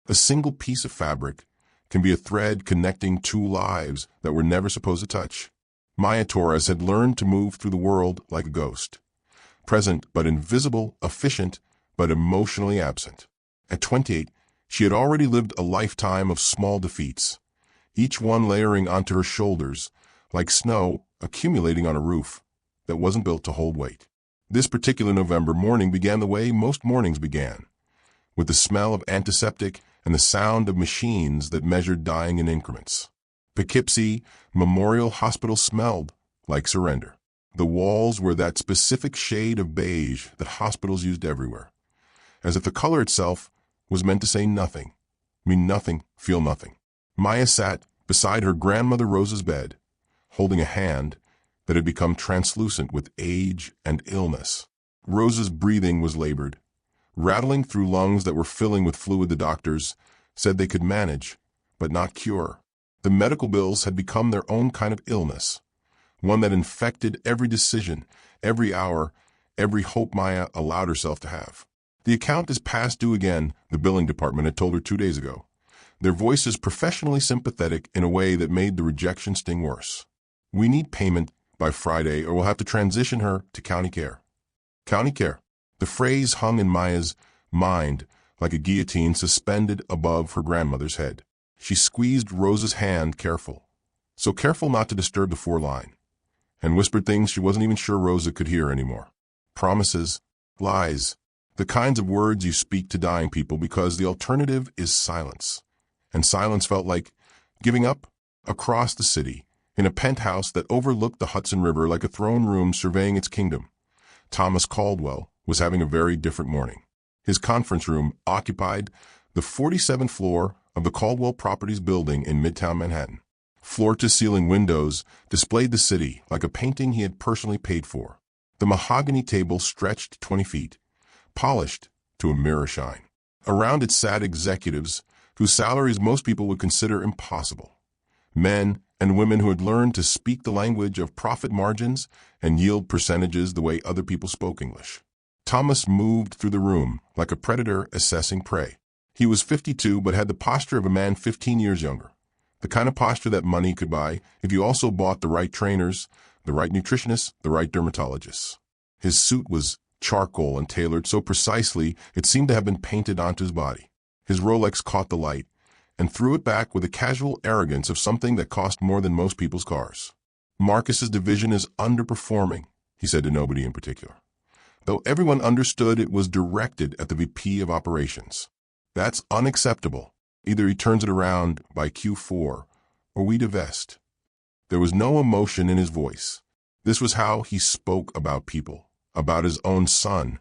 A single piece of fabric can be a thread connecting two lives that were never supposed to touch. Maya Torres had learned to move through the world like a ghost, present but invisible, efficient but emotionally absent. At 28, she had already lived a lifetime of small defeats, each one layering onto her shoulders like snow accumulating on a roof that wasn't built to hold weight. This particular November morning began the way most mornings began, with the smell of antiseptic and the sound of machines that measured dying in increments. Poughkeepsie Memorial Hospital smelled like surrender. The walls were that specific shade of beige that hospitals used everywhere, as if the color itself was meant to say nothing, mean nothing, feel nothing. Maya sat beside her grandmother Rosa's bed, holding a hand that had become translucent with age and illness. Rosa's breathing was labored, rattling through lungs that were filling with fluid the doctors said they could manage, but not cure. The medical bills had become their own kind of illness, one that infected every decision, every hour, every hope Maya allowed herself to have. The account is past due again, the billing department had told her 2 days ago, their voices professionally sympathetic in a way that made the rejection sting worse. We need payment by Friday or we'll have to transition her to county care. County care. The phrase hung in Maya's mind like a guillotine suspended above her grandmother's head. She squeezed Rosa's hand so careful not to disturb the foreline, and whispered things she wasn't even sure Rosa could hear anymore. Promises, lies, the kinds of words you speak to dying people because the alternative is silence. And silence felt like giving up across the city, in a penthouse that overlooked the Hudson River like a throne room surveying its kingdom. Thomas Caldwell was having a very different morning. His conference room occupied the 47th floor of the Caldwell Properties building in Midtown Manhattan. Floor-to-ceiling windows displayed the city like a painting he had personally paid for. The mahogany table stretched 20 feet, polished to a mirror shine. Around it sat executives whose salaries most people would consider impossible. Men and women who had learned to speak the language of profit margins and yield percentages the way other people spoke English. Thomas moved through the room like a predator assessing prey. He was 52 but had the posture of a man 15 years younger, the kind of posture that money could buy if you also bought the right trainers, the right nutritionists, the right dermatologists. His suit was charcoal and tailored so precisely it seemed to have been painted onto his body. His Rolex caught the light and threw it back with the casual arrogance of something that cost more than most people's cars. Marcus's division is underperforming, he said to nobody in particular, though everyone understood it was directed at the VP of operations. That's unacceptable. Either he turns it around by Q4 or we divest. There was no emotion in his voice. This was how he spoke about people, about his own son,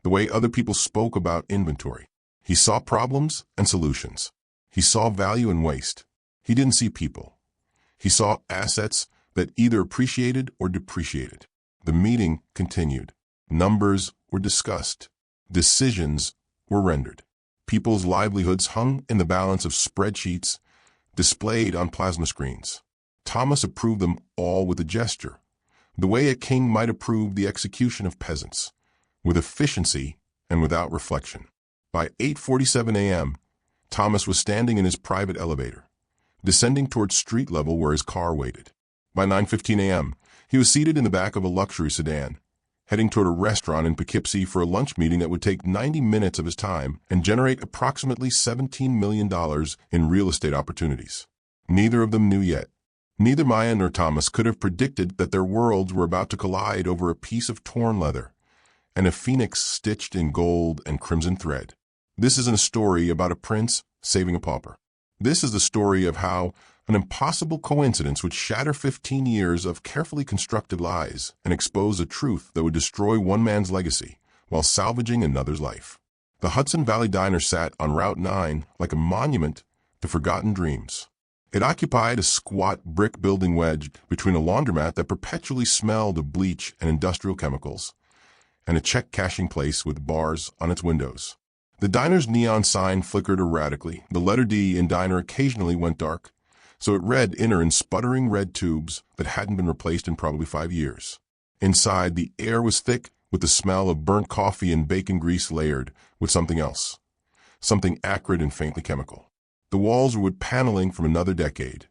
the way other people spoke about inventory. He saw problems and solutions. He saw value and waste. He didn't see people. He saw assets that either appreciated or depreciated. The meeting continued. Numbers were discussed. Decisions were rendered. People's livelihoods hung in the balance of spreadsheets displayed on plasma screens. Thomas approved them all with a gesture, the way a king might approve the execution of peasants, with efficiency and without reflection. By 8:47 a.m., Thomas was standing in his private elevator, descending towards street level where his car waited. By 9:15 a.m., he was seated in the back of a luxury sedan, heading toward a restaurant in Poughkeepsie for a lunch meeting that would take 90 minutes of his time and generate approximately $17 million in real estate opportunities. Neither of them knew yet. Neither Maya nor Thomas could have predicted that their worlds were about to collide over a piece of torn leather and a phoenix stitched in gold and crimson thread. This isn't a story about a prince saving a pauper. This is the story of how an impossible coincidence would shatter 15 years of carefully constructed lies and expose a truth that would destroy one man's legacy while salvaging another's life. The Hudson Valley Diner sat on Route 9 like a monument to forgotten dreams. It occupied a squat brick building wedged between a laundromat that perpetually smelled of bleach and industrial chemicals, and a check-cashing place with bars on its windows. The diner's neon sign flickered erratically. The letter D in diner occasionally went dark, so it read inner in sputtering red tubes that hadn't been replaced in probably 5 years. Inside, the air was thick with the smell of burnt coffee and bacon grease layered with something else. something acrid and faintly chemical. The walls were wood paneling from another decade,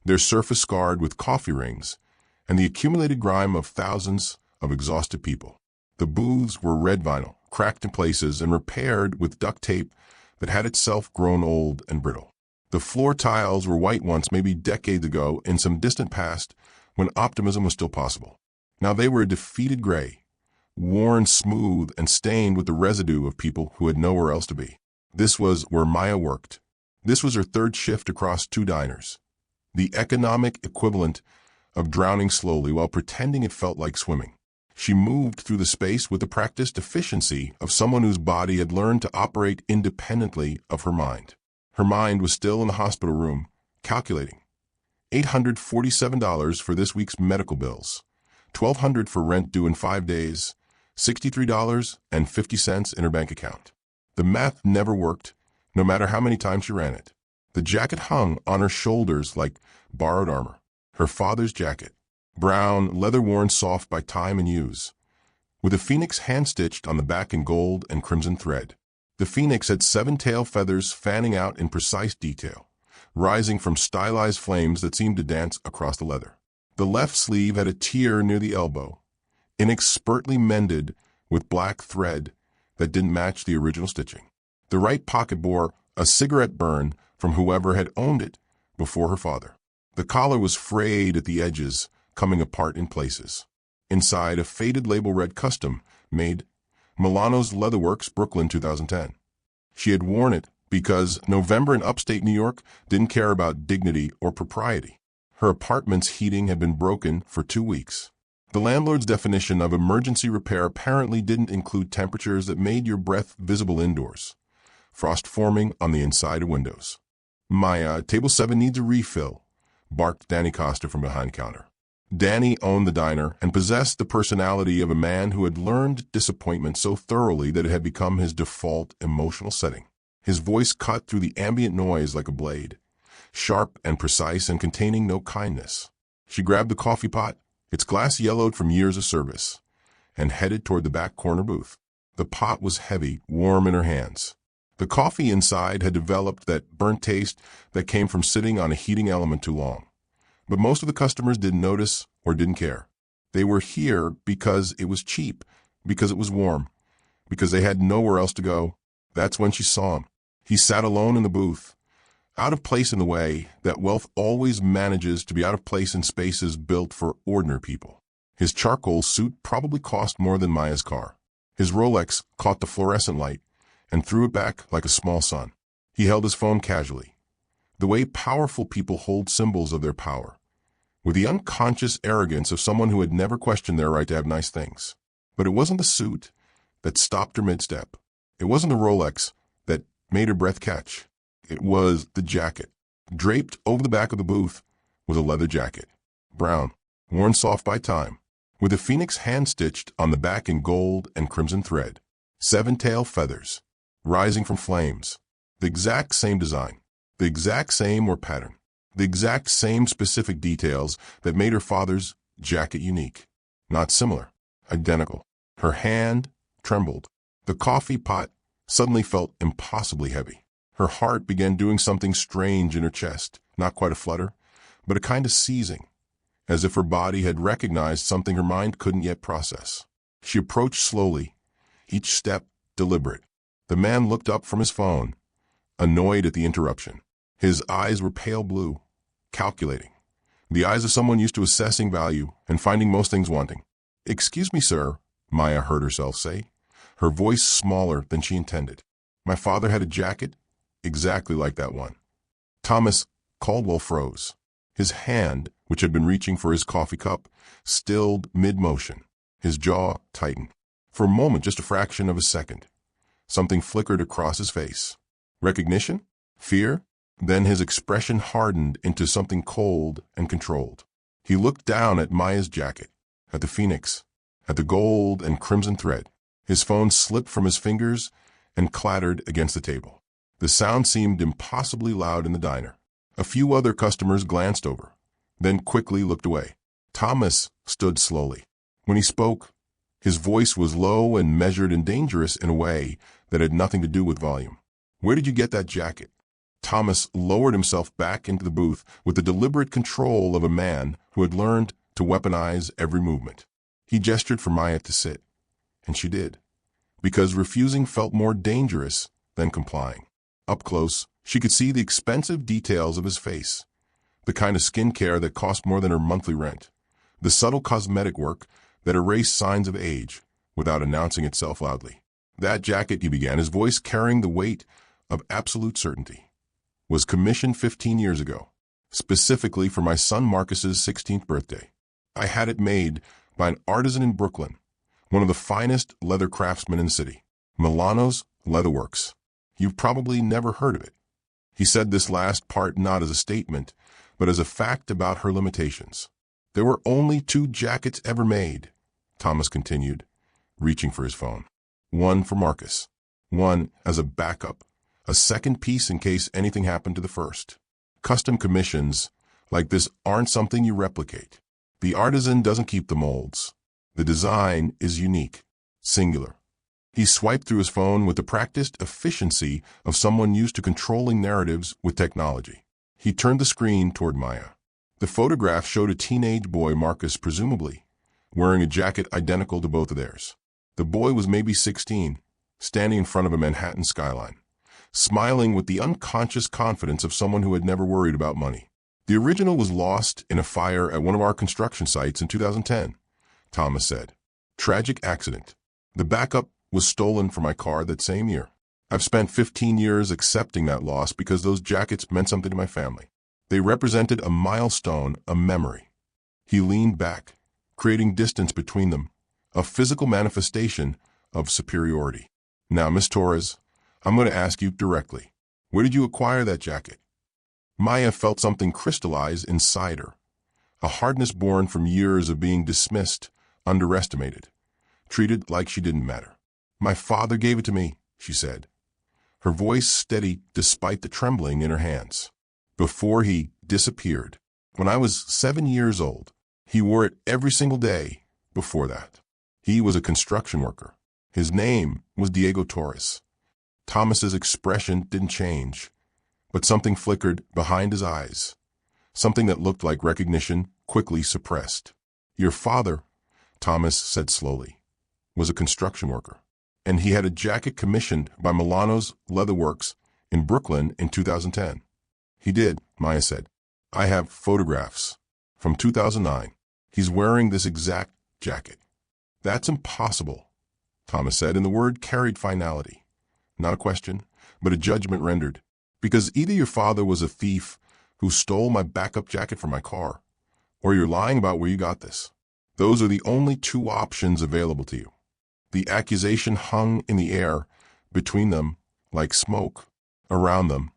their surface scarred with coffee rings and the accumulated grime of thousands of exhausted people. The booths were red vinyl, cracked in places and repaired with duct tape that had itself grown old and brittle. The floor tiles were white once, maybe decades ago, in some distant past when optimism was still possible. Now they were a defeated gray, worn smooth and stained with the residue of people who had nowhere else to be. This was where Maya worked. This was her third shift across 2 diners, the economic equivalent of drowning slowly while pretending it felt like swimming. She moved through the space with the practiced efficiency of someone whose body had learned to operate independently of her mind. Her mind was still in the hospital room, calculating. $847 for this week's medical bills, $1,200 for rent due in 5 days, $63.50 in her bank account. The math never worked, no matter how many times she ran it. The jacket hung on her shoulders like borrowed armor. Her father's jacket, brown, leather-worn soft by time and use, with a phoenix hand-stitched on the back in gold and crimson thread. The phoenix had 7 tail feathers fanning out in precise detail, rising from stylized flames that seemed to dance across the leather. The left sleeve had a tear near the elbow, inexpertly mended with black thread that didn't match the original stitching. The right pocket bore a cigarette burn from whoever had owned it before her father. The collar was frayed at the edges, coming apart in places. Inside, a faded label read "Custom Made, Milano's Leatherworks, Brooklyn, 2010. She had worn it because November in upstate New York didn't care about dignity or propriety. Her apartment's heating had been broken for 2 weeks. The landlord's definition of emergency repair apparently didn't include temperatures that made your breath visible indoors, frost forming on the inside of windows. "Maya, table 7 needs a refill," barked Danny Costa from behind the counter. Danny owned the diner and possessed the personality of a man who had learned disappointment so thoroughly that it had become his default emotional setting. His voice cut through the ambient noise like a blade, sharp and precise and containing no kindness. She grabbed the coffee pot, its glass yellowed from years of service, and headed toward the back corner booth. The pot was heavy, warm in her hands. The coffee inside had developed that burnt taste that came from sitting on a heating element too long. But most of the customers didn't notice or didn't care. They were here because it was cheap, because it was warm, because they had nowhere else to go. That's when she saw him. He sat alone in the booth, out of place in the way that wealth always manages to be out of place in spaces built for ordinary people. His charcoal suit probably cost more than Maya's car. His Rolex caught the fluorescent light and threw it back like a small sun. He held his phone casually, the way powerful people hold symbols of their power, with the unconscious arrogance of someone who had never questioned their right to have nice things. But it wasn't the suit that stopped her mid-step. It wasn't the Rolex that made her breath catch. It was the jacket. Draped over the back of the booth was a leather jacket, brown, worn soft by time, with a phoenix hand-stitched on the back in gold and crimson thread. 7 tail feathers, rising from flames. The exact same design, the exact same or pattern, the exact same specific details that made her father's jacket unique. Not similar, identical. Her hand trembled. The coffee pot suddenly felt impossibly heavy. Her heart began doing something strange in her chest, not quite a flutter, but a kind of seizing, as if her body had recognized something her mind couldn't yet process. She approached slowly, each step deliberate. The man looked up from his phone, annoyed at the interruption. His eyes were pale blue, calculating, the eyes of someone used to assessing value and finding most things wanting. "Excuse me, sir," Maya heard herself say, her voice smaller than she intended. "My father had a jacket exactly like that one." Thomas Caldwell froze. His hand, which had been reaching for his coffee cup, stilled mid-motion. His jaw tightened. For a moment, just a fraction of a second, something flickered across his face. Recognition? Fear? Then his expression hardened into something cold and controlled. He looked down at Maya's jacket, at the phoenix, at the gold and crimson thread. His phone slipped from his fingers and clattered against the table. The sound seemed impossibly loud in the diner. A few other customers glanced over, then quickly looked away. Thomas stood slowly. When he spoke, his voice was low and measured and dangerous in a way that had nothing to do with volume. Where did you get that jacket? Thomas lowered himself back into the booth with the deliberate control of a man who had learned to weaponize every movement. He gestured for Maya to sit, and she did, because refusing felt more dangerous than complying. Up close, she could see the expensive details of his face, the kind of skincare that cost more than her monthly rent, the subtle cosmetic work that erased signs of age without announcing itself loudly. That jacket, he began, his voice carrying the weight of absolute certainty, was commissioned 15 years ago, specifically for my son Marcus's 16th birthday. I had it made by an artisan in Brooklyn, one of the finest leather craftsmen in the city, Milano's Leatherworks. You've probably never heard of it. He said this last part not as a statement, but as a fact about her limitations. There were only 2 jackets ever made, Thomas continued, reaching for his phone. One for Marcus, one as a backup, a second piece in case anything happened to the first. Custom commissions like this aren't something you replicate. The artisan doesn't keep the molds. The design is unique, singular. He swiped through his phone with the practiced efficiency of someone used to controlling narratives with technology. He turned the screen toward Maya. The photograph showed a teenage boy, Marcus presumably, wearing a jacket identical to both of theirs. The boy was maybe 16, standing in front of a Manhattan skyline, smiling with the unconscious confidence of someone who had never worried about money. The original was lost in a fire at one of our construction sites in 2010, Thomas said. Tragic accident. The backup was stolen from my car that same year. I've spent 15 years accepting that loss because those jackets meant something to my family. They represented a milestone, a memory. He leaned back, creating distance between them, a physical manifestation of superiority. Now, Miss Torres, I'm going to ask you directly. Where did you acquire that jacket? Maya felt something crystallize inside her, a hardness born from years of being dismissed, underestimated, treated like she didn't matter. My father gave it to me, she said, her voice steady despite the trembling in her hands. Before he disappeared, when I was 7 years old, he wore it every single day before that. He was a construction worker. His name was Diego Torres. Thomas's expression didn't change, but something flickered behind his eyes, something that looked like recognition quickly suppressed. Your father, Thomas said slowly, was a construction worker, and he had a jacket commissioned by Milano's Leatherworks in Brooklyn in 2010. He did, Maya said. I have photographs from 2009. He's wearing this exact jacket. That's impossible, Thomas said, and the word carried finality. Not a question, but a judgment rendered. Because either your father was a thief who stole my backup jacket from my car, or you're lying about where you got this. Those are the only 2 options available to you. The accusation hung in the air between them like smoke. Around them,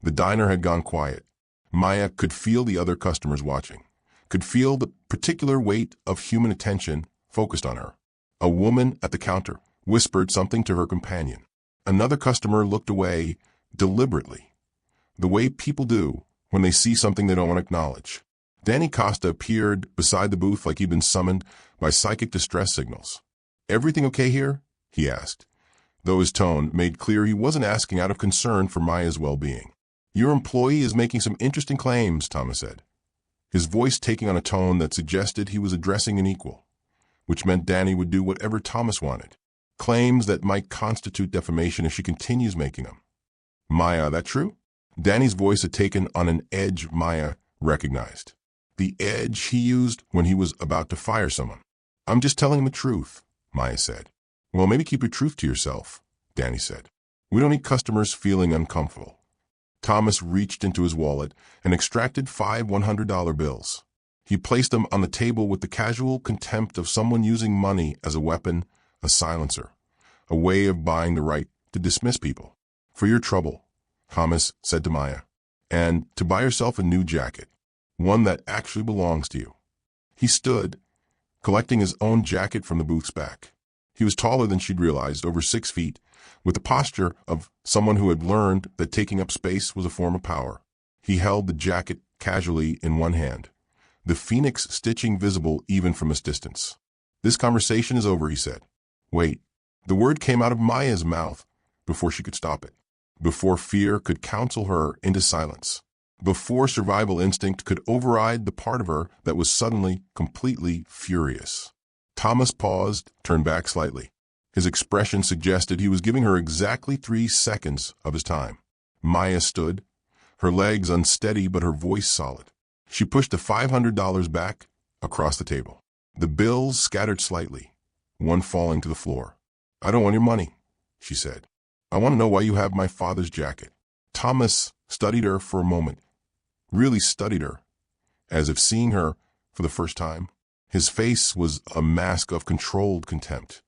the diner had gone quiet. Maya could feel the other customers watching, could feel the particular weight of human attention focused on her. A woman at the counter whispered something to her companion. Another customer looked away deliberately, the way people do when they see something they don't want to acknowledge. Danny Costa appeared beside the booth like he'd been summoned by psychic distress signals. Everything okay here? He asked, though his tone made clear he wasn't asking out of concern for Maya's well-being. Your employee is making some interesting claims, Thomas said, his voice taking on a tone that suggested he was addressing an equal, which meant Danny would do whatever Thomas wanted. Claims that might constitute defamation if she continues making them. Maya, that true? Danny's voice had taken on an edge Maya recognized. The edge he used when he was about to fire someone. I'm just telling him the truth, Maya said. Well, maybe keep your truth to yourself, Danny said. We don't need customers feeling uncomfortable. Thomas reached into his wallet and extracted 5 $100 bills. He placed them on the table with the casual contempt of someone using money as a weapon, a silencer, a way of buying the right to dismiss people. For your trouble, Thomas said to Maya, and to buy yourself a new jacket, one that actually belongs to you. He stood, collecting his own jacket from the booth's back. He was taller than she'd realized, over 6 feet, with the posture of someone who had learned that taking up space was a form of power. He held the jacket casually in one hand, the phoenix stitching visible even from this distance. This conversation is over, he said. Wait. The word came out of Maya's mouth before she could stop it. before fear could counsel her into silence, before survival instinct could override the part of her that was suddenly completely furious. Thomas paused, turned back slightly. His expression suggested he was giving her exactly 3 seconds of his time. Maya stood, her legs unsteady but her voice solid. She pushed the $500 back across the table. The bills scattered slightly, one falling to the floor. "I don't want your money," she said. "I want to know why you have my father's jacket." Thomas studied her for a moment, really studied her, as if seeing her for the first time. His face was a mask of controlled contempt.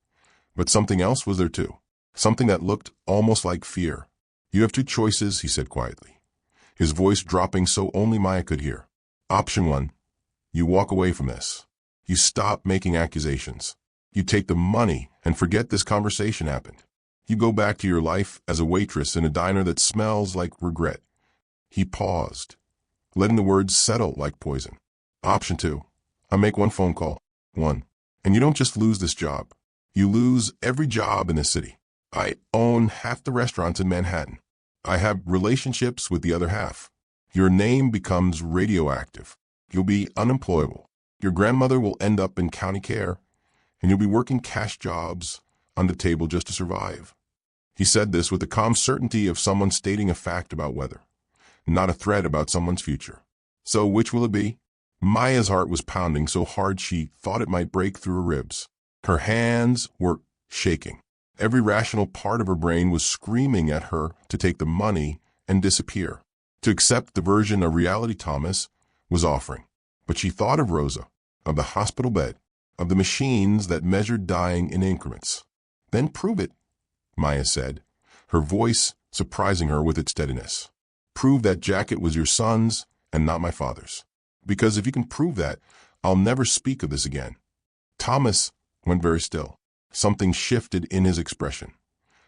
But something else was there too, something that looked almost like fear. "You have 2 choices," he said quietly, his voice dropping so only Maya could hear. "Option 1, you walk away from this. You stop making accusations. You take the money and forget this conversation happened. You go back to your life as a waitress in a diner that smells like regret." He paused, letting the words settle like poison. "Option 2, I make 1 phone call. 1. And you don't just lose this job. You lose every job in the city. I own half the restaurants in Manhattan. I have relationships with the other half. Your name becomes radioactive. You'll be unemployable. Your grandmother will end up in county care, and you'll be working cash jobs on the table just to survive." He said this with the calm certainty of someone stating a fact about weather, not a threat about someone's future. "So which will it be?" Maya's heart was pounding so hard she thought it might break through her ribs. Her hands were shaking. Every rational part of her brain was screaming at her to take the money and disappear, to accept the version of reality Thomas was offering. But she thought of Rosa, of the hospital bed, of the machines that measured dying in increments. "Then prove it," Maya said, her voice surprising her with its steadiness. "Prove that jacket was your son's and not my father's. Because if you can prove that, I'll never speak of this again." Thomas went very still. Something shifted in his expression,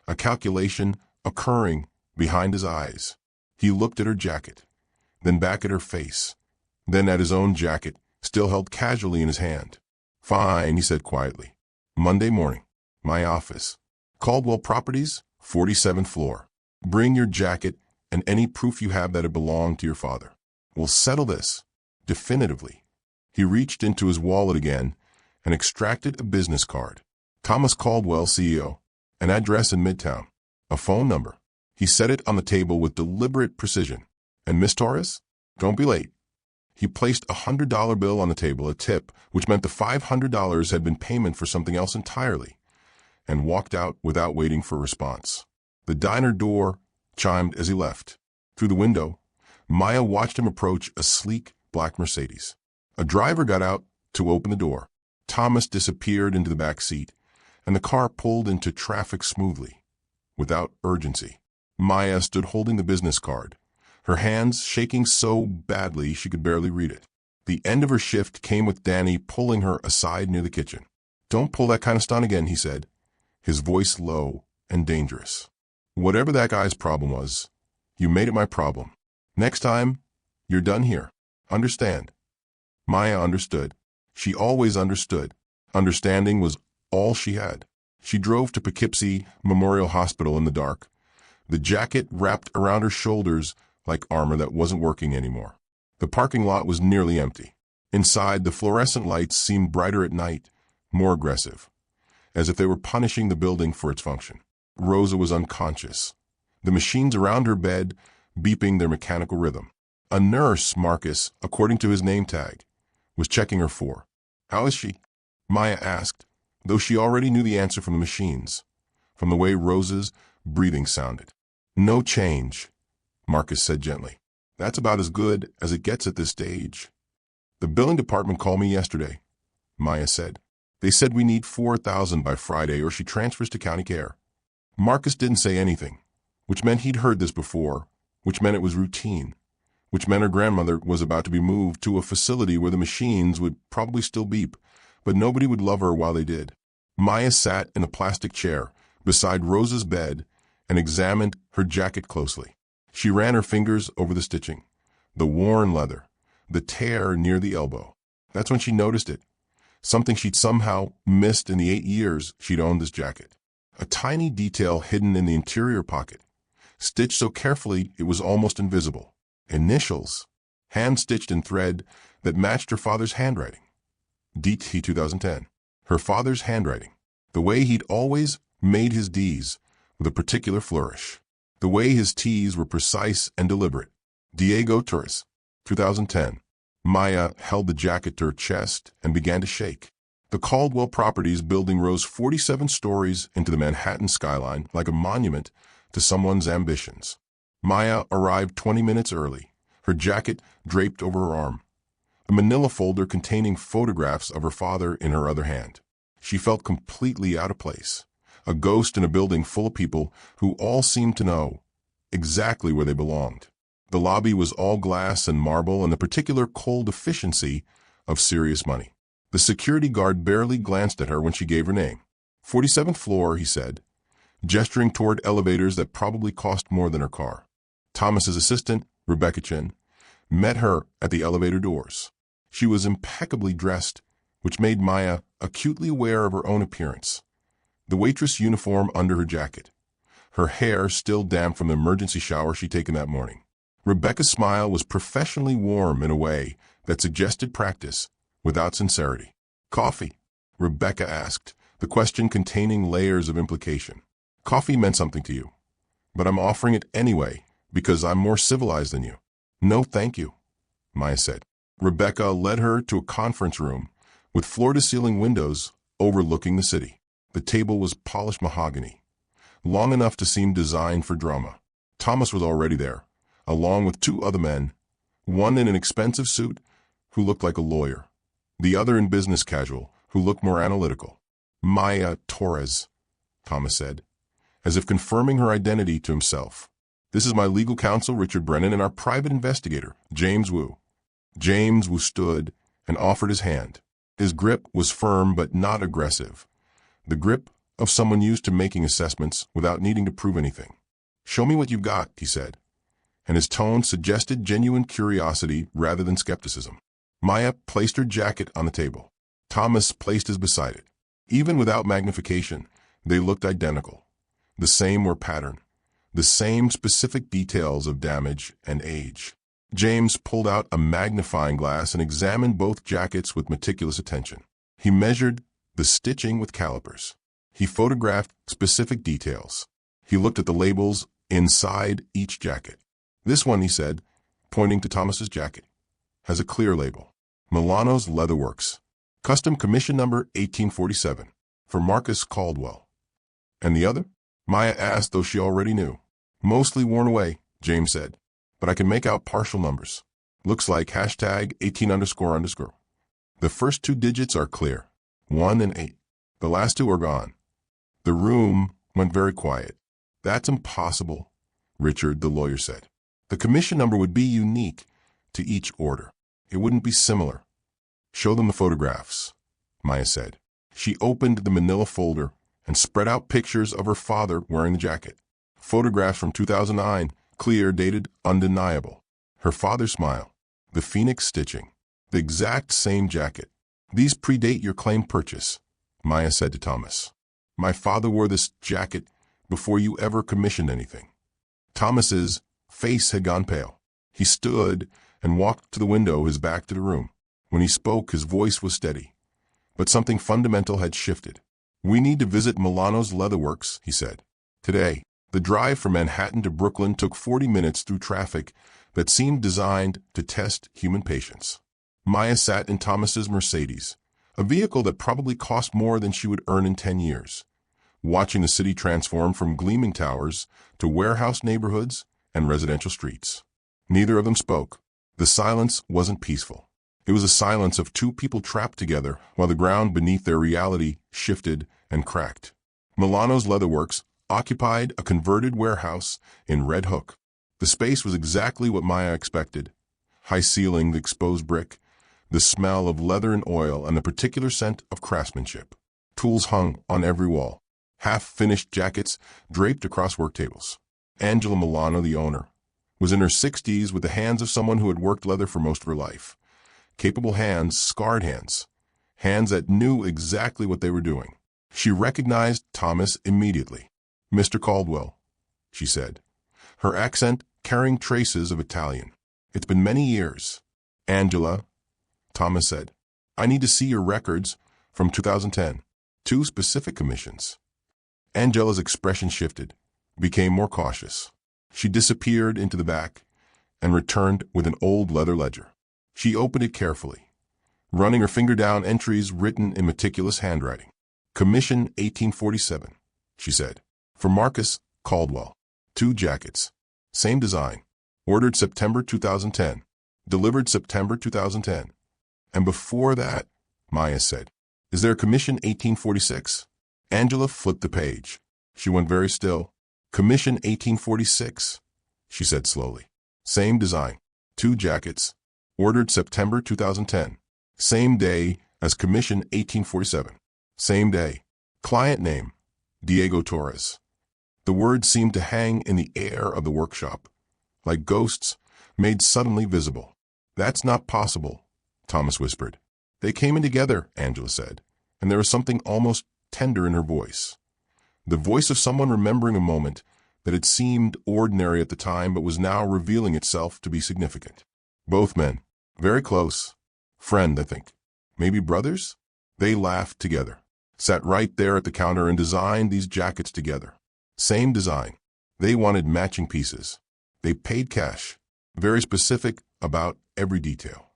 a calculation occurring behind his eyes. He looked at her jacket, then back at her face, then at his own jacket, still held casually in his hand. "Fine," he said quietly. "Monday morning, my office. Caldwell Properties, 47th floor. Bring your jacket and any proof you have that it belonged to your father. We'll settle this definitively." He reached into his wallet again and extracted a business card. "Thomas Caldwell, CEO. An address in Midtown. A phone number." He set it on the table with deliberate precision. "And Miss Torres? Don't be late." He placed a $100 bill on the table, a tip, which meant the $500 had been payment for something else entirely, and walked out without waiting for a response. The diner door chimed as he left. Through the window, Maya watched him approach a sleek black Mercedes. A driver got out to open the door. Thomas disappeared into the back seat, and the car pulled into traffic smoothly, without urgency. Maya stood holding the business card, her hands shaking so badly she could barely read it. The end of her shift came with Danny pulling her aside near the kitchen. "Don't pull that kind of stunt again," he said, his voice low and dangerous. "Whatever that guy's problem was, you made it my problem. Next time, you're done here. Understand?" Maya understood. She always understood. Understanding was all she had. She drove to Poughkeepsie Memorial Hospital in the dark, the jacket wrapped around her shoulders like armor that wasn't working anymore. The parking lot was nearly empty. Inside, the fluorescent lights seemed brighter at night, more aggressive, as if they were punishing the building for its function. Rosa was unconscious, the machines around her bed beeping their mechanical rhythm. A nurse, Marcus, according to his name tag, was checking her for. "How is she?" Maya asked, though she already knew the answer from the machines, from the way Rosa's breathing sounded. "No change," Marcus said gently. "That's about as good as it gets at this stage." "The billing department called me yesterday," Maya said. "They said we need $4,000 by Friday or she transfers to county care." Marcus didn't say anything, which meant he'd heard this before, which meant it was routine, which meant her grandmother was about to be moved to a facility where the machines would probably still beep, but nobody would love her while they did. Maya sat in a plastic chair beside Rosa's bed and examined her jacket closely. She ran her fingers over the stitching, the worn leather, the tear near the elbow. That's when she noticed it, something she'd somehow missed in the 8 years she'd owned this jacket. A tiny detail hidden in the interior pocket, stitched so carefully it was almost invisible. Initials, hand-stitched in thread that matched her father's handwriting. DT 2010. Her father's handwriting. The way he'd always made his D's with a particular flourish. The way his T's were precise and deliberate. Diego Torres. 2010. Maya held the jacket to her chest and began to shake. The Caldwell Properties building rose 47 stories into the Manhattan skyline like a monument to someone's ambitions. Maya arrived 20 minutes early, her jacket draped over her arm, a manila folder containing photographs of her father in her other hand. She felt completely out of place, a ghost in a building full of people who all seemed to know exactly where they belonged. The lobby was all glass and marble and the particular cold efficiency of serious money. The security guard barely glanced at her when she gave her name. 47th floor, he said, gesturing toward elevators that probably cost more than her car. Thomas's assistant, Rebecca Chin, met her at the elevator doors. She was impeccably dressed, which made Maya acutely aware of her own appearance. The waitress uniform under her jacket, her hair still damp from the emergency shower she'd taken that morning. Rebecca's smile was professionally warm in a way that suggested practice without sincerity. Coffee? Rebecca asked, the question containing layers of implication. Coffee meant something to you, but I'm offering it anyway because I'm more civilized than you. No, thank you, Maya said. Rebecca led her to a conference room with floor-to-ceiling windows overlooking the city. The table was polished mahogany, long enough to seem designed for drama. Thomas was already there, along with two other men, one in an expensive suit who looked like a lawyer, the other in business casual who looked more analytical. Maya Torres, Thomas said, as if confirming her identity to himself. This is my legal counsel, Richard Brennan, and our private investigator, James Wu. James Wu stood and offered his hand. His grip was firm but not aggressive, the grip of someone used to making assessments without needing to prove anything. Show me what you've got, he said, and his tone suggested genuine curiosity rather than skepticism. Maya placed her jacket on the table. Thomas placed his beside it. Even without magnification, they looked identical. The same were pattern, the same specific details of damage and age. James pulled out a magnifying glass and examined both jackets with meticulous attention. He measured the stitching with calipers. He photographed specific details. He looked at the labels inside each jacket. This one, he said, pointing to Thomas's jacket, has a clear label. Milano's Leatherworks. Custom commission number 1847. For Marcus Caldwell. And the other? Maya asked, though she already knew. Mostly worn away, James said, but I can make out partial numbers. Looks like hashtag 18__. The first two digits are clear, 1 and 8. The last two are gone. The room went very quiet. That's impossible, Richard, the lawyer said. The commission number would be unique to each order. It wouldn't be similar. Show them the photographs, Maya said. She opened the manila folder and spread out pictures of her father wearing the jacket. Photographs from 2009, clear, dated, undeniable. Her father's smile, the phoenix stitching, the exact same jacket. These predate your claim purchase, Maya said to Thomas. My father wore this jacket before you ever commissioned anything. Thomas's face had gone pale. He stood and walked to the window, his back to the room. When he spoke, his voice was steady, but something fundamental had shifted. We need to visit Milano's Leatherworks, he said. Today, the drive from Manhattan to Brooklyn took 40 minutes through traffic that seemed designed to test human patience. Maya sat in Thomas's Mercedes, a vehicle that probably cost more than she would earn in 10 years, watching the city transform from gleaming towers to warehouse neighborhoods and residential streets. Neither of them spoke. The silence wasn't peaceful. It was a silence of two people trapped together while the ground beneath their reality shifted and cracked. Milano's Leatherworks occupied a converted warehouse in Red Hook. The space was exactly what Maya expected. High ceiling, the exposed brick, the smell of leather and oil, and the particular scent of craftsmanship. Tools hung on every wall. Half-finished jackets draped across work tables. Angela Milano, the owner, was in her 60s with the hands of someone who had worked leather for most of her life. Capable hands, scarred hands, hands that knew exactly what they were doing. She recognized Thomas immediately. Mr. Caldwell, she said, her accent carrying traces of Italian. "It's been many years." "Angela," Thomas said, "I need to see your records from 2010. 2 specific commissions." Angela's expression shifted, became more cautious. She disappeared into the back and returned with an old leather ledger. She opened it carefully, running her finger down entries written in meticulous handwriting. "Commission 1847, she said. "For Marcus Caldwell. 2 jackets. Same design. Ordered September 2010. Delivered September 2010. "And before that," Maya said, "is there a commission 1846? Angela flipped the page. She went very still. "Commission 1846, she said slowly. "Same design. 2 jackets. Ordered September 2010. Same day as commission 1847. Same day. Client name, Diego Torres." The words seemed to hang in the air of the workshop, like ghosts made suddenly visible. "That's not possible," Thomas whispered. "They came in together," Angela said, and there was something almost tender in her voice. The voice of someone remembering a moment that had seemed ordinary at the time but was now revealing itself to be significant. "Both men. Very close. Friend, I think. Maybe brothers?" They laughed together, sat right there at the counter and designed these jackets together. Same design. They wanted matching pieces. They paid cash, very specific about every detail.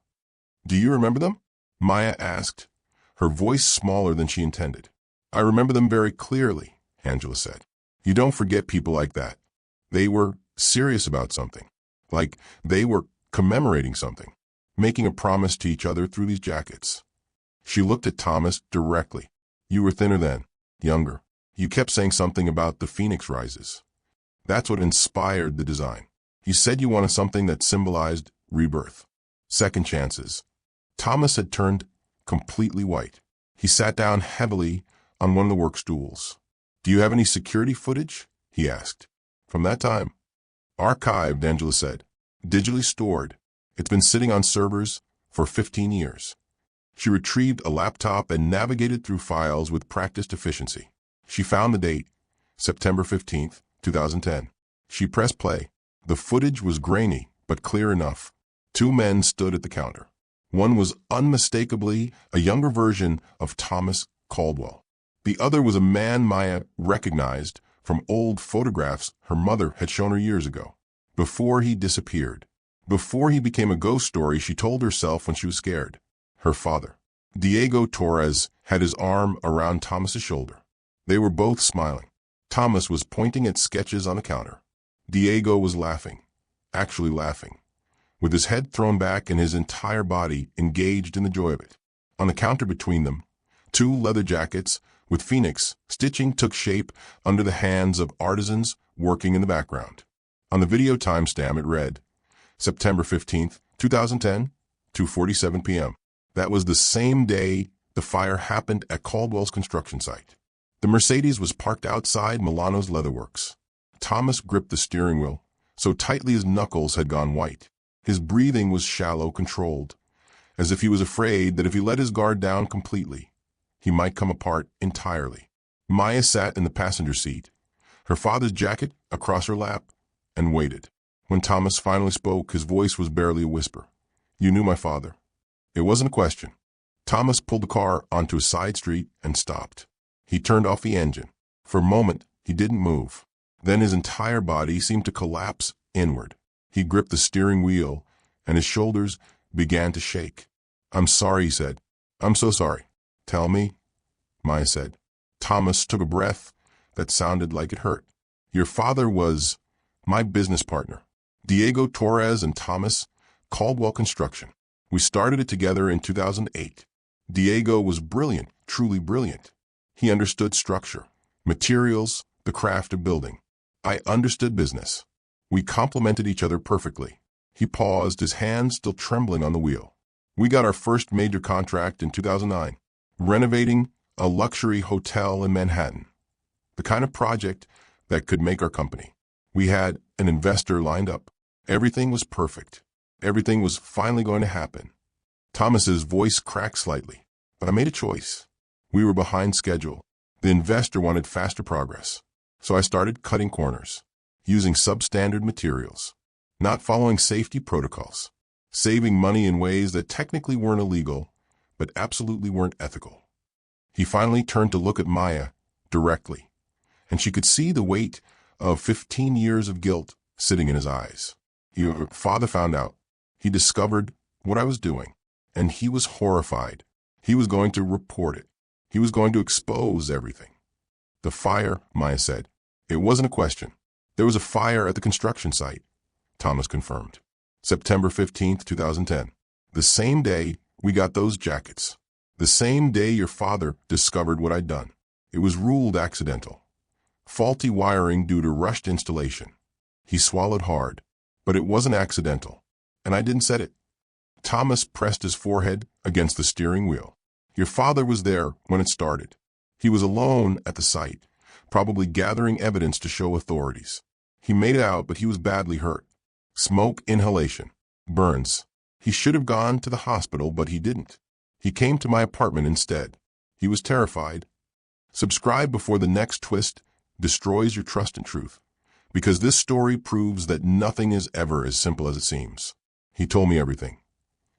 "Do you remember them?" Maya asked, her voice smaller than she intended. "I remember them very clearly," Angela said. "You don't forget people like that. They were serious about something, like they were commemorating something, making a promise to each other through these jackets." She looked at Thomas directly. "You were thinner then, younger. You kept saying something about the phoenix rises. That's what inspired the design. You said you wanted something that symbolized rebirth, second chances." Thomas had turned completely white. He sat down heavily on one of the work stools. "Do you have any security footage?" he asked. "From that time?" "Archived," Angela said. "Digitally stored. It's been sitting on servers for 15 years. She retrieved a laptop and navigated through files with practiced efficiency. She found the date, September 15th, 2010. She pressed play. The footage was grainy, but clear enough. 2 men stood at the counter. One was unmistakably a younger version of Thomas Caldwell. The other was a man Maya recognized from old photographs her mother had shown her years ago, before he disappeared. Before he became a ghost story she told herself when she was scared. Her father. Diego Torres had his arm around Thomas's shoulder. They were both smiling. Thomas was pointing at sketches on the counter. Diego was laughing, actually laughing, with his head thrown back and his entire body engaged in the joy of it. On the counter between them, 2 leather jackets with phoenix stitching took shape under the hands of artisans working in the background. On the video timestamp it read, September 15th, 2010, 2:47 p.m. That was the same day the fire happened at Caldwell's construction site. The Mercedes was parked outside Milano's Leatherworks. Thomas gripped the steering wheel so tightly his knuckles had gone white. His breathing was shallow, controlled, as if he was afraid that if he let his guard down completely, he might come apart entirely. Maya sat in the passenger seat, her father's jacket across her lap, and waited. When Thomas finally spoke, his voice was barely a whisper. "You knew my father." It wasn't a question. Thomas pulled the car onto a side street and stopped. He turned off the engine. For a moment, he didn't move. Then his entire body seemed to collapse inward. He gripped the steering wheel, and his shoulders began to shake. "I'm sorry," he said. "I'm so sorry." "Tell me," Maya said. Thomas took a breath that sounded like it hurt. "Your father was my business partner, Diego Torres and Thomas Caldwell Construction. We started it together in 2008. Diego was brilliant, truly brilliant. He understood structure, materials, the craft of building. I understood business. We complemented each other perfectly." He paused, his hands still trembling on the wheel. "We got our first major contract in 2009, renovating a luxury hotel in Manhattan. The kind of project that could make our company. We had an investor lined up. Everything was perfect. Everything was finally going to happen." Thomas's voice cracked slightly. "But I made a choice. We were behind schedule. The investor wanted faster progress. So I started cutting corners." using substandard materials, not following safety protocols, saving money in ways that technically weren't illegal, but absolutely weren't ethical. He finally turned to look at Maya directly, and she could see the weight of 15 years of guilt sitting in his eyes. Your father found out. He discovered what I was doing, and he was horrified. He was going to report it. He was going to expose everything. The fire, Maya said. It wasn't a question. There was a fire at the construction site, Thomas confirmed. September 15th, 2010. The same day we got those jackets. The same day your father discovered what I'd done. It was ruled accidental. Faulty wiring due to rushed installation. He swallowed hard, but it wasn't accidental, and I didn't set it. Thomas pressed his forehead against the steering wheel. Your father was there when it started. He was alone at the site, probably gathering evidence to show authorities. He made it out, but he was badly hurt. Smoke inhalation. Burns. He should have gone to the hospital, but he didn't. He came to my apartment instead. He was terrified. Subscribe before the next twist destroys your trust in truth, because this story proves that nothing is ever as simple as it seems. He told me everything.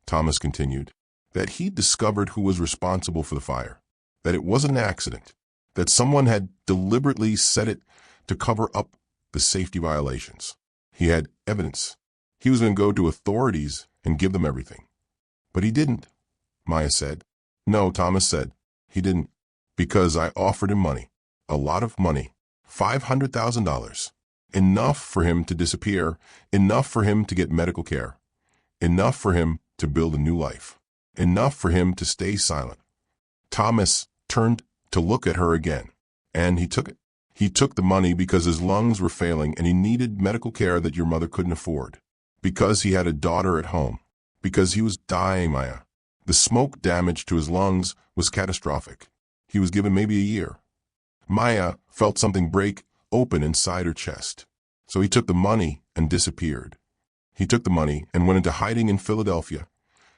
Thomas continued, that he'd discovered who was responsible for the fire, that it wasn't an accident, that someone had deliberately set it to cover up the safety violations. He had evidence. He was going to go to authorities and give them everything. But he didn't, Maya said. No, Thomas said. He didn't. Because I offered him money. A lot of money. $500,000. Enough for him to disappear. Enough for him to get medical care. Enough for him to build a new life. Enough for him to stay silent. Thomas turned to look at her again, and he took it. He took the money because his lungs were failing and he needed medical care that your mother couldn't afford. Because he had a daughter at home. Because he was dying, Maya. The smoke damage to his lungs was catastrophic. He was given maybe a year. Maya felt something break open inside her chest. So he took the money and disappeared. He took the money and went into hiding in Philadelphia,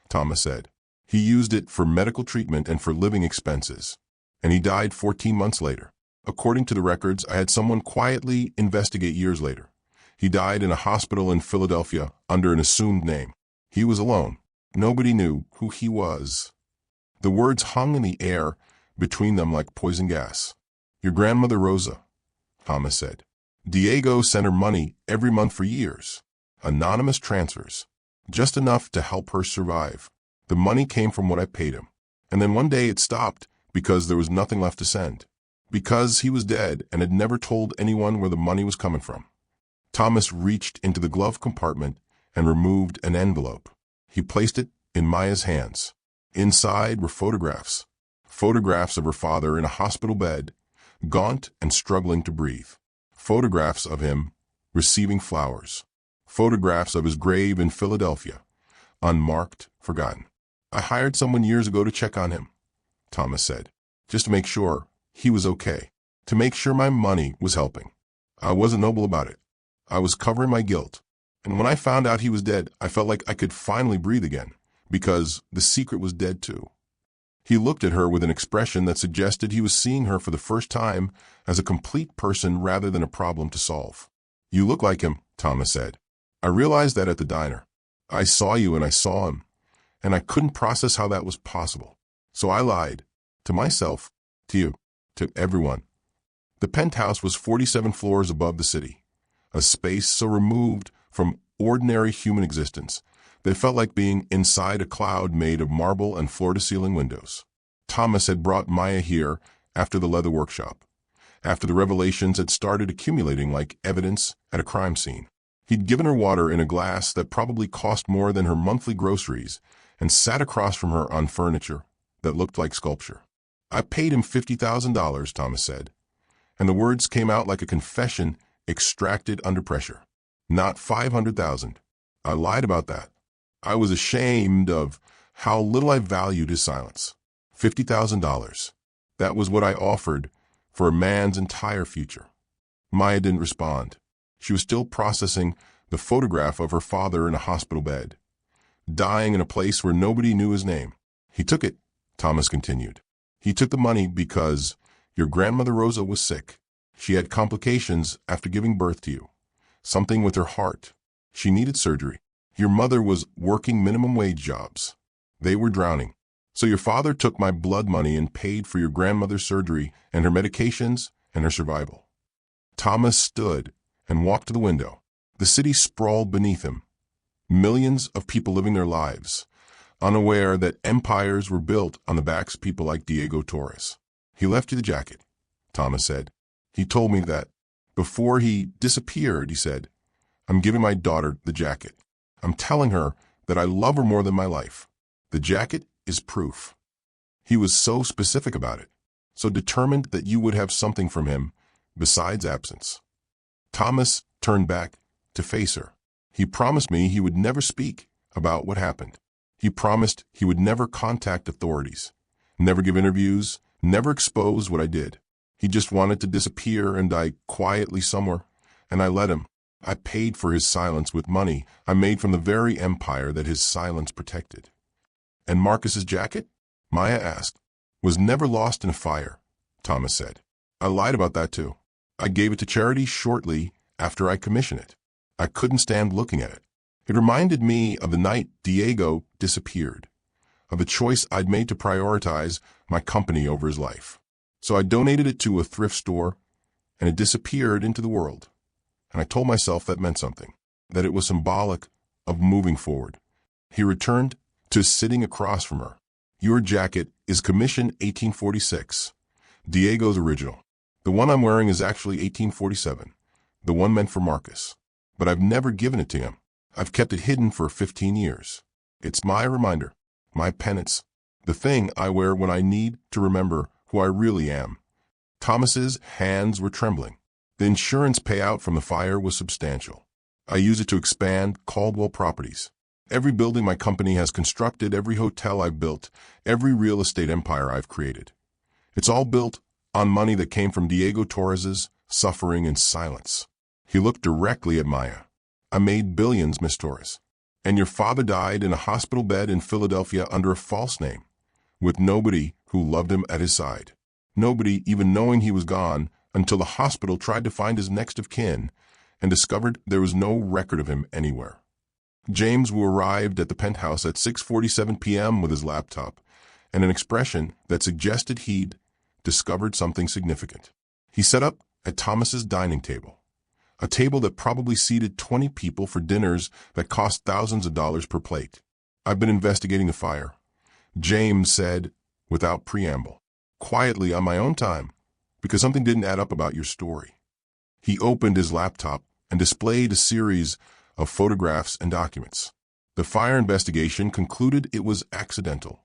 Thomas said. He used it for medical treatment and for living expenses. And he died 14 months later. According to the records, I had someone quietly investigate years later. He died in a hospital in Philadelphia under an assumed name. He was alone. Nobody knew who he was. The words hung in the air between them like poison gas. Your grandmother Rosa, Thomas said. Diego sent her money every month for years. Anonymous transfers. Just enough to help her survive. The money came from what I paid him. And then one day it stopped because there was nothing left to send. Because he was dead and had never told anyone where the money was coming from. Thomas reached into the glove compartment and removed an envelope. He placed it in Maya's hands. Inside were photographs. Photographs of her father in a hospital bed, gaunt and struggling to breathe. Photographs of him receiving flowers. Photographs of his grave in Philadelphia, unmarked, forgotten. I hired someone years ago to check on him, Thomas said, just to make sure he was okay, to make sure my money was helping. I wasn't noble about it. I was covering my guilt. And when I found out he was dead, I felt like I could finally breathe again, because the secret was dead too. He looked at her with an expression that suggested he was seeing her for the first time as a complete person rather than a problem to solve. You look like him, Thomas said. I realized that at the diner. I saw you and I saw him, and I couldn't process how that was possible. So I lied. To myself, to you, to everyone. The penthouse was 47 floors above the city, a space so removed from ordinary human existence that it felt like being inside a cloud made of marble and floor-to-ceiling windows. Thomas had brought Maya here after the leather workshop, after the revelations had started accumulating like evidence at a crime scene. He'd given her water in a glass that probably cost more than her monthly groceries and sat across from her on furniture that looked like sculpture. I paid him $50,000, Thomas said, and the words came out like a confession extracted under pressure. Not $500,000. I lied about that. I was ashamed of how little I valued his silence. $50,000. That was what I offered for a man's entire future. Maya didn't respond. She was still processing the photograph of her father in a hospital bed, dying in a place where nobody knew his name. He took it, Thomas continued. He took the money because your grandmother Rosa was sick. She had complications after giving birth to you. something with her heart. She needed surgery. Your mother was working minimum wage jobs. They were drowning. So your father took my blood money and paid for your grandmother's surgery and her medications and her survival. Thomas stood and walked to the window. The city sprawled beneath him. Millions of people living their lives, unaware that empires were built on the backs of people like Diego Torres. He left you the jacket, Thomas said. He told me that. Before he disappeared, he said, I'm giving my daughter the jacket. I'm telling her that I love her more than my life. The jacket is proof. He was so specific about it, so determined that you would have something from him besides absence. Thomas turned back to face her. He promised me he would never speak about what happened. He promised he would never contact authorities, never give interviews, never expose what I did. He just wanted to disappear and die quietly somewhere, and I let him. I paid for his silence with money I made from the very empire that his silence protected. And Marcus's jacket? Maya asked. Was never lost in a fire, Thomas said. I lied about that too. I gave it to charity shortly after I commissioned it. I couldn't stand looking at it. It reminded me of the night Diego disappeared, of the choice I'd made to prioritize my company over his life. So I donated it to a thrift store, and it disappeared into the world. And I told myself that meant something, that it was symbolic of moving forward. He returned to sitting across from her. Your jacket is commission 1846, Diego's original. The one I'm wearing is actually 1847, the one meant for Marcus. But I've never given it to him. I've kept it hidden for 15 years. It's my reminder, my penance, the thing I wear when I need to remember who I really am. Thomas's hands were trembling. The insurance payout from the fire was substantial. I use it to expand Caldwell Properties. Every building my company has constructed, every hotel I've built, every real estate empire I've created. It's all built on money that came from Diego Torres's suffering and silence. He looked directly at Maya. I made billions, Miss Torres. And your father died in a hospital bed in Philadelphia under a false name, with nobody who loved him at his side. Nobody even knowing he was gone until the hospital tried to find his next of kin and discovered there was no record of him anywhere. James, who arrived at the penthouse at 6:47 p.m. with his laptop and an expression that suggested he'd discovered something significant. He set up at Thomas's dining table, a table that probably seated 20 people for dinners that cost thousands of dollars per plate. I've been investigating the fire, James said without preamble, quietly on my own time, because something didn't add up about your story. He opened his laptop and displayed a series of photographs and documents. The fire investigation concluded it was accidental.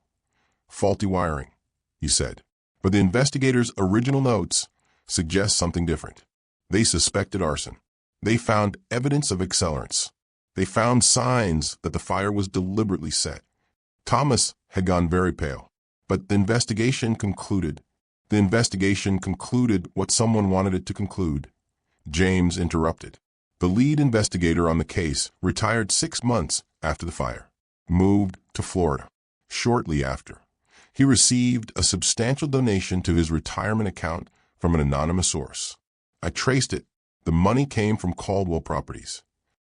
Faulty wiring, he said. But the investigators' original notes suggest something different. They suspected arson. They found evidence of accelerants. They found signs that the fire was deliberately set. Thomas had gone very pale, but the investigation concluded what someone wanted it to conclude. James interrupted. The lead investigator on the case retired 6 months after the fire, moved to Florida. Shortly after, he received a substantial donation to his retirement account from an anonymous source. I traced it. The money came from Caldwell Properties.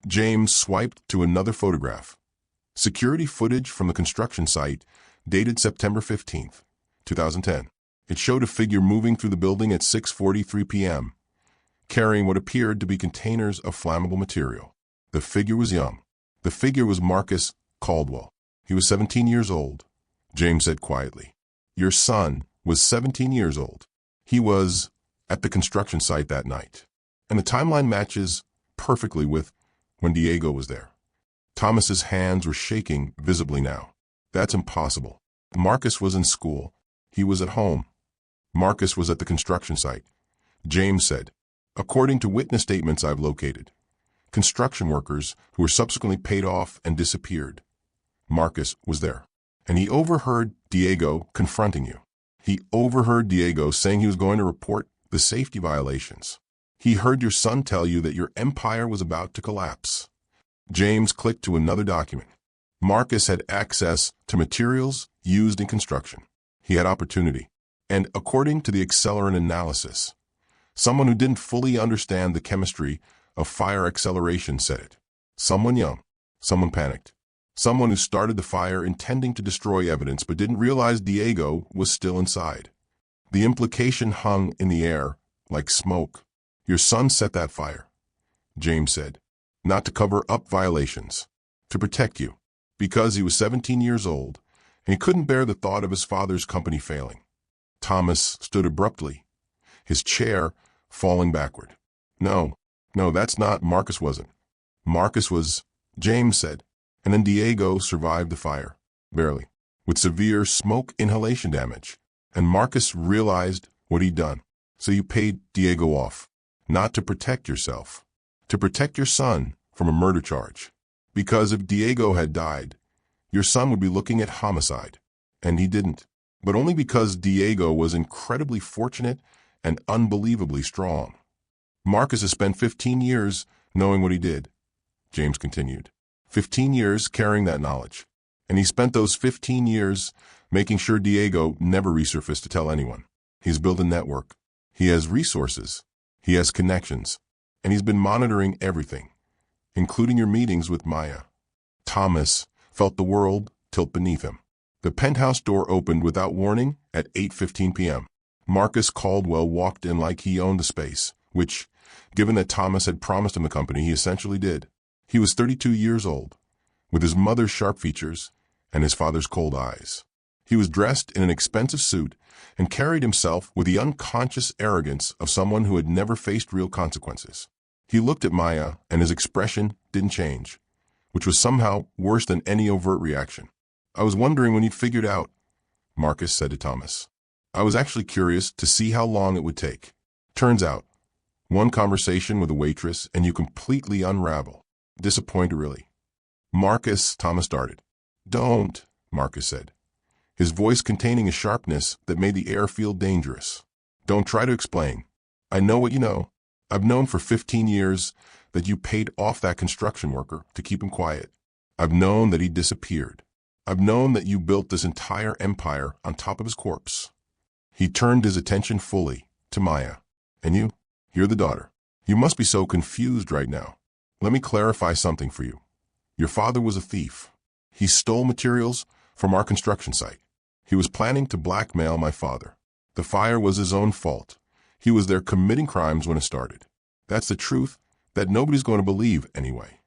James swiped to another photograph. Security footage from the construction site dated September 15th, 2010. It showed a figure moving through the building at 6:43 p.m., carrying what appeared to be containers of flammable material. The figure was young. The figure was Marcus Caldwell. He was 17 years old. James said quietly, Your son was 17 years old. He was at the construction site that night. And the timeline matches perfectly with when Diego was there. Thomas's hands were shaking visibly now. That's impossible. Marcus was in school. He was at home. Marcus was at the construction site. James said, According to witness statements I've located, construction workers who were subsequently paid off and disappeared. Marcus was there. And he overheard Diego confronting you. He overheard Diego saying he was going to report the safety violations. He heard your son tell you that your empire was about to collapse. James clicked to another document. Marcus had access to materials used in construction. He had opportunity. And according to the accelerant analysis, someone who didn't fully understand the chemistry of fire acceleration said it. Someone young, someone panicked, someone who started the fire intending to destroy evidence but didn't realize Diego was still inside. The implication hung in the air like smoke. Your son set that fire, James said, not to cover up violations, to protect you, because he was 17 years old and he couldn't bear the thought of his father's company failing. Thomas stood abruptly, his chair falling backward. No, that's not. Marcus wasn't. Marcus was, James said, and then Diego survived the fire, barely, with severe smoke inhalation damage. And Marcus realized what he'd done. So you paid Diego off, not to protect yourself, to protect your son from a murder charge. Because if Diego had died, your son would be looking at homicide. And he didn't. But only because Diego was incredibly fortunate and unbelievably strong. Marcus has spent 15 years knowing what he did, James continued. 15 years carrying that knowledge. And he spent those 15 years making sure Diego never resurfaced to tell anyone. He's built a network. He has resources. He has connections. And he's been monitoring everything, including your meetings with Maya. Thomas felt the world tilt beneath him. The penthouse door opened without warning at 8:15 p.m. Marcus Caldwell walked in like he owned the space, which, given that Thomas had promised him the company, he essentially did. He was 32 years old, with his mother's sharp features and his father's cold eyes. He was dressed in an expensive suit and carried himself with the unconscious arrogance of someone who had never faced real consequences. He looked at Maya, and his expression didn't change, which was somehow worse than any overt reaction. I was wondering when you'd figured out, Marcus said to Thomas. I was actually curious to see how long it would take. Turns out, one conversation with a waitress and you completely unravel. Disappointed, really. Marcus, Thomas started. Don't, Marcus said, his voice containing a sharpness that made the air feel dangerous. Don't try to explain. I know what you know. I've known for 15 years that you paid off that construction worker to keep him quiet. I've known that he disappeared. I've known that you built this entire empire on top of his corpse. He turned his attention fully to Maya. And you're the daughter. You must be so confused right now. Let me clarify something for you. Your father was a thief. He stole materials from our construction site. He was planning to blackmail my father. The fire was his own fault. He was there committing crimes when it started. That's the truth that nobody's going to believe anyway.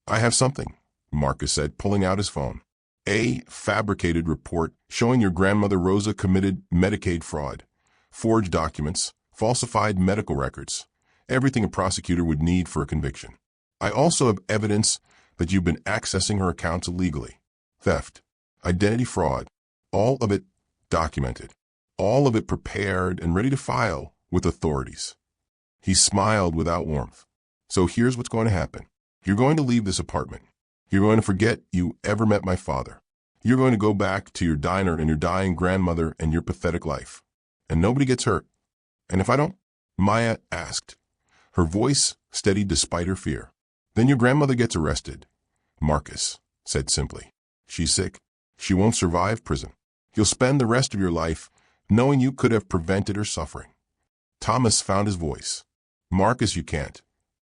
I have something, Marcus said, pulling out his phone. A fabricated report showing your grandmother Rosa committed Medicaid fraud, forged documents, falsified medical records, everything a prosecutor would need for a conviction. I also have evidence that you've been accessing her accounts illegally. Theft, identity fraud, all of it documented, all of it prepared and ready to file with authorities. He smiled without warmth. So here's what's going to happen. You're going to leave this apartment. You're going to forget you ever met my father. You're going to go back to your diner and your dying grandmother and your pathetic life. And nobody gets hurt. And if I don't? Maya asked, her voice steady despite her fear. Then your grandmother gets arrested, Marcus said simply. She's sick. She won't survive prison. You'll spend the rest of your life knowing you could have prevented her suffering. Thomas found his voice. Marcus, you can't.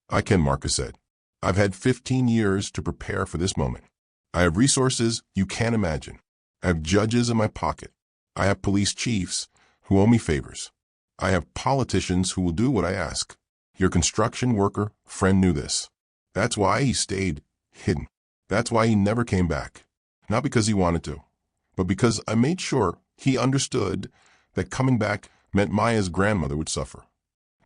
I can, Marcus said. I've had 15 years to prepare for this moment. I have resources you can't imagine. I have judges in my pocket. I have police chiefs who owe me favors. I have politicians who will do what I ask. Your construction worker friend knew this. That's why he stayed hidden. That's why he never came back. Not because he wanted to, but because I made sure he understood that coming back meant Maya's grandmother would suffer.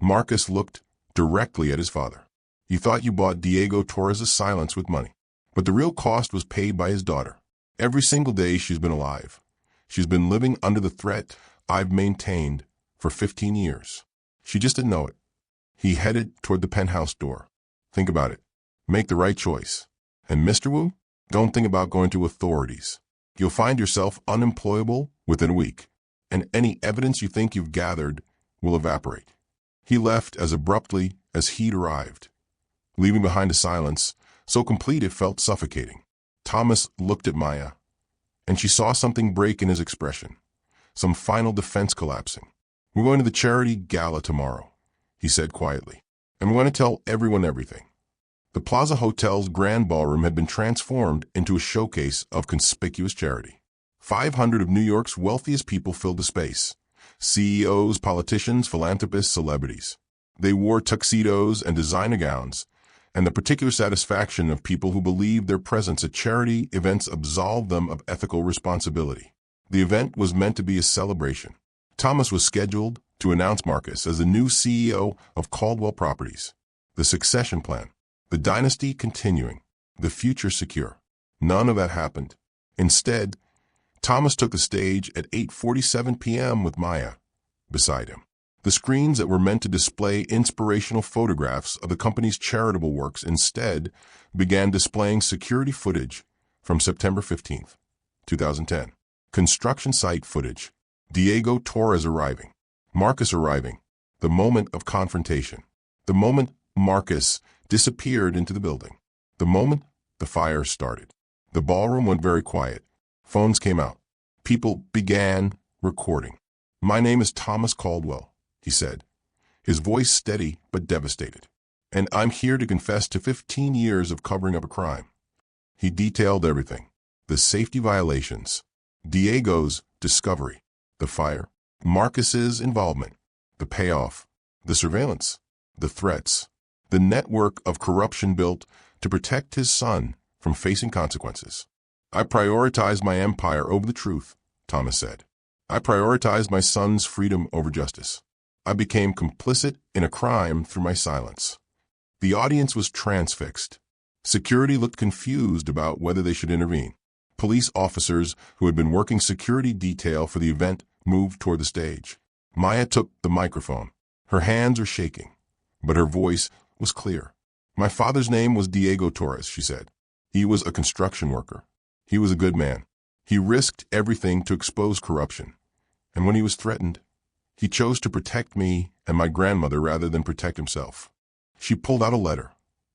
Marcus looked directly at his father. You thought you bought Diego Torres' silence with money, but the real cost was paid by his daughter. Every single day she's been alive. She's been living under the threat I've maintained for 15 years. She just didn't know it. He headed toward the penthouse door. Think about it. Make the right choice. And Mr. Wu, don't think about going to authorities. You'll find yourself unemployable within a week, and any evidence you think you've gathered will evaporate. He left as abruptly as he'd arrived, leaving behind a silence so complete it felt suffocating. Thomas looked at Maya, and she saw something break in his expression, some final defense collapsing. We're going to the charity gala tomorrow, he said quietly. I'm going to tell everyone everything. The Plaza Hotel's grand ballroom had been transformed into a showcase of conspicuous charity. 500 of New York's wealthiest people filled the space. CEOs, politicians, philanthropists, celebrities. They wore tuxedos and designer gowns, and the particular satisfaction of people who believed their presence at charity events absolved them of ethical responsibility. The event was meant to be a celebration. Thomas was scheduled to announce Marcus as the new CEO of Caldwell Properties. The succession plan, the dynasty continuing, the future secure. None of that happened. Instead, Thomas took the stage at 8:47 p.m. with Maya beside him. The screens that were meant to display inspirational photographs of the company's charitable works instead began displaying security footage from September 15th, 2010. Construction site footage. Diego Torres arriving. Marcus arriving. The moment of confrontation. The moment Marcus disappeared into the building. The moment the fire started. The ballroom went very quiet. Phones came out. People began recording. "My name is Thomas Caldwell," he said, his voice steady but devastated. "And I'm here to confess to 15 years of covering up a crime." He detailed everything. The safety violations, Diego's discovery, the fire, Marcus's involvement, the payoff, the surveillance, the threats, the network of corruption built to protect his son from facing consequences. "I prioritized my empire over the truth," Thomas said. "I prioritized my son's freedom over justice. I became complicit in a crime through my silence." The audience was transfixed. Security looked confused about whether they should intervene. Police officers who had been working security detail for the event moved toward the stage. Maya took the microphone. Her hands were shaking, but her voice was clear. "My father's name was Diego Torres," she said. "He was a construction worker. He was a good man. He risked everything to expose corruption. And when he was threatened, he chose to protect me and my grandmother rather than protect himself." She pulled out a letter,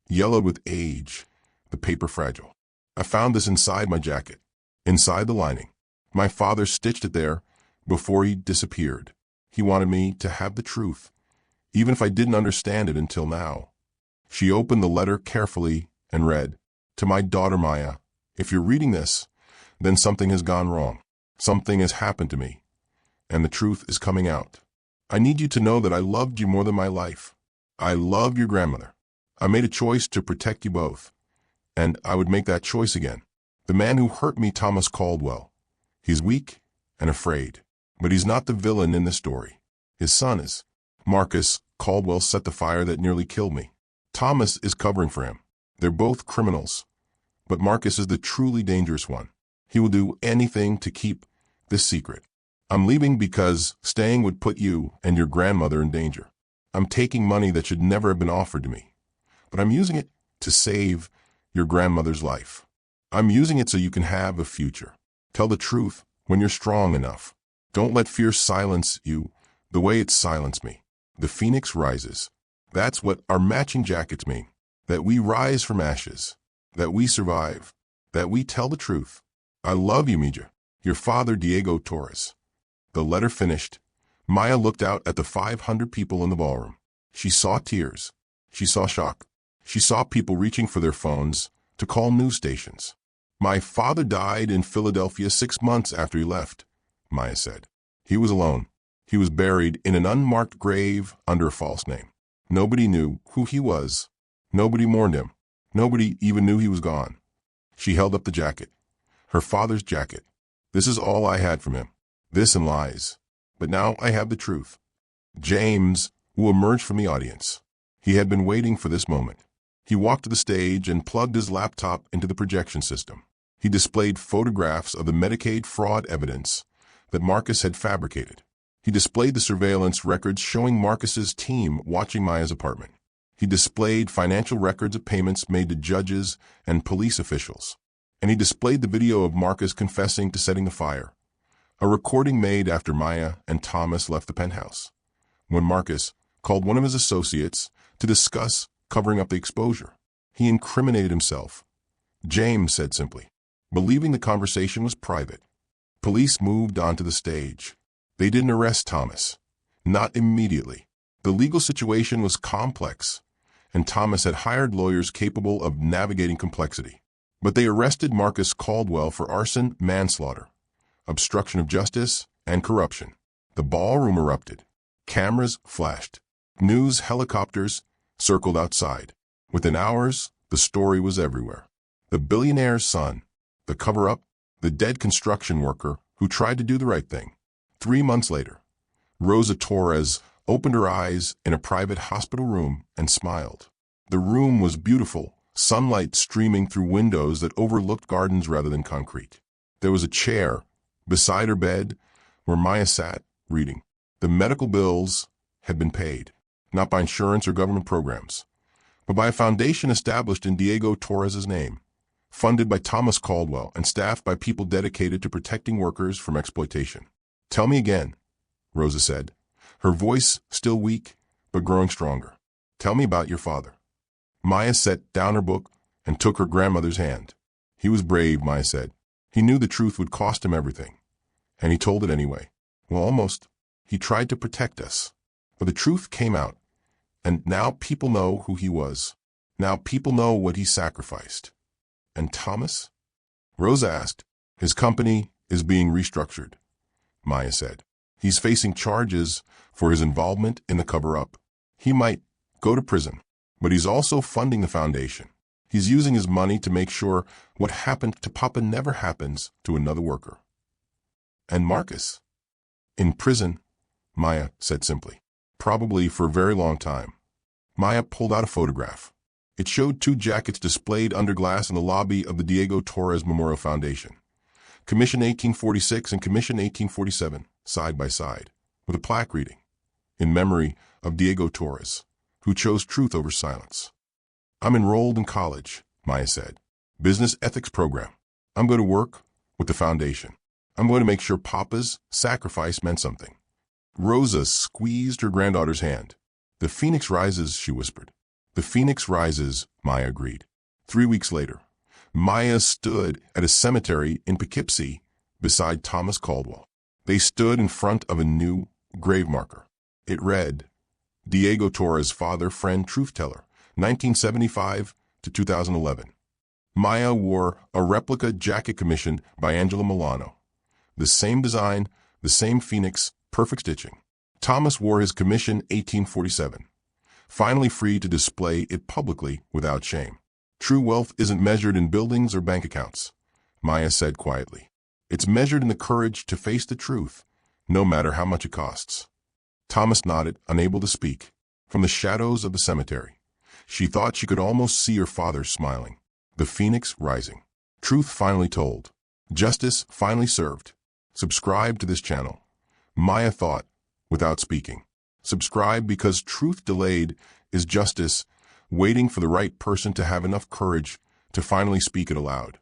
yellowed with age, the paper fragile. "I found this inside my jacket, inside the lining. My father stitched it there before he disappeared. He wanted me to have the truth, even if I didn't understand it until now." She opened the letter carefully and read, "To my daughter Maya, if you're reading this, then something has gone wrong. Something has happened to me, and the truth is coming out. I need you to know that I loved you more than my life. I love your grandmother. I made a choice to protect you both, and I would make that choice again. The man who hurt me, Thomas Caldwell, he's weak and afraid, but he's not the villain in this story. His son is. Marcus Caldwell set the fire that nearly killed me. Thomas is covering for him. They're both criminals, but Marcus is the truly dangerous one. He will do anything to keep this secret. I'm leaving because staying would put you and your grandmother in danger. I'm taking money that should never have been offered to me, but I'm using it to save your grandmother's life. I'm using it so you can have a future. Tell the truth when you're strong enough. Don't let fear silence you the way it silenced me. The phoenix rises. That's what our matching jackets mean. That we rise from ashes. That we survive. That we tell the truth. I love you, Mija. Your father, Diego Torres." The letter finished. Maya looked out at the 500 people in the ballroom. She saw tears. She saw shock. She saw people reaching for their phones to call news stations. "My father died in Philadelphia 6 months after he left," Maya said. "He was alone. He was buried in an unmarked grave under a false name. Nobody knew who he was. Nobody mourned him. Nobody even knew he was gone." She held up the jacket. Her father's jacket. "This is all I had from him. This and lies. But now I have the truth." James, who emerged from the audience. He had been waiting for this moment. He walked to the stage and plugged his laptop into the projection system. He displayed photographs of the Medicaid fraud evidence that Marcus had fabricated. He displayed the surveillance records showing Marcus's team watching Maya's apartment. He displayed financial records of payments made to judges and police officials. And he displayed the video of Marcus confessing to setting the fire, a recording made after Maya and Thomas left the penthouse, when Marcus called one of his associates to discuss covering up the exposure. He incriminated himself. James said simply, believing the conversation was private. Police moved onto the stage. They didn't arrest Thomas. Not immediately. The legal situation was complex, and Thomas had hired lawyers capable of navigating complexity. But they arrested Marcus Caldwell for arson, manslaughter, obstruction of justice, and corruption. The ballroom erupted. Cameras flashed. News helicopters circled outside. Within hours, the story was everywhere. The billionaire's son, the cover-up, the dead construction worker who tried to do the right thing. 3 months later, Rosa Torres opened her eyes in a private hospital room and smiled. The room was beautiful, sunlight streaming through windows that overlooked gardens rather than concrete. There was a chair beside her bed where Maya sat, reading. The medical bills had been paid, not by insurance or government programs, but by a foundation established in Diego Torres's name, funded by Thomas Caldwell and staffed by people dedicated to protecting workers from exploitation. "Tell me again," Rosa said, her voice still weak but growing stronger. "Tell me about your father." Maya set down her book and took her grandmother's hand. "He was brave," Maya said. "He knew the truth would cost him everything, and he told it anyway. Well, almost. He tried to protect us. But the truth came out, and now people know who he was. Now people know what he sacrificed." "And Thomas?" Rosa asked. "His company is being restructured," Maya said. "He's facing charges for his involvement in the cover-up. He might go to prison, but he's also funding the foundation. He's using his money to make sure what happened to Papa never happens to another worker." "And Marcus?" "In prison," Maya said simply. "Probably for a very long time." Maya pulled out a photograph. It showed 2 jackets displayed under glass in the lobby of the Diego Torres Memorial Foundation. Commission 1846 and Commission 1847, side by side, with a plaque reading, "In memory of Diego Torres, who chose truth over silence." "I'm enrolled in college," Maya said. "Business ethics program. I'm going to work with the foundation. I'm going to make sure Papa's sacrifice meant something." Rosa squeezed her granddaughter's hand. "The phoenix rises," she whispered. "The phoenix rises," Maya agreed. 3 weeks later, Maya stood at a cemetery in Poughkeepsie beside Thomas Caldwell. They stood in front of a new grave marker. It read, "Diego Torres, father, friend, truth teller, 1975 to 2011. Maya wore a replica jacket commissioned by Angela Milano. The same design, the same phoenix, perfect stitching. Thomas wore his commission 1847. Finally free to display it publicly without shame. True wealth isn't measured in buildings or bank accounts," Maya said quietly. "It's measured in the courage to face the truth, no matter how much it costs." Thomas nodded, unable to speak. From the shadows of the cemetery, she thought she could almost see her father smiling. The phoenix rising. Truth finally told. Justice finally served. Subscribe to this channel, Maya thought, without speaking. Subscribe because truth delayed is justice waiting for the right person to have enough courage to finally speak it aloud.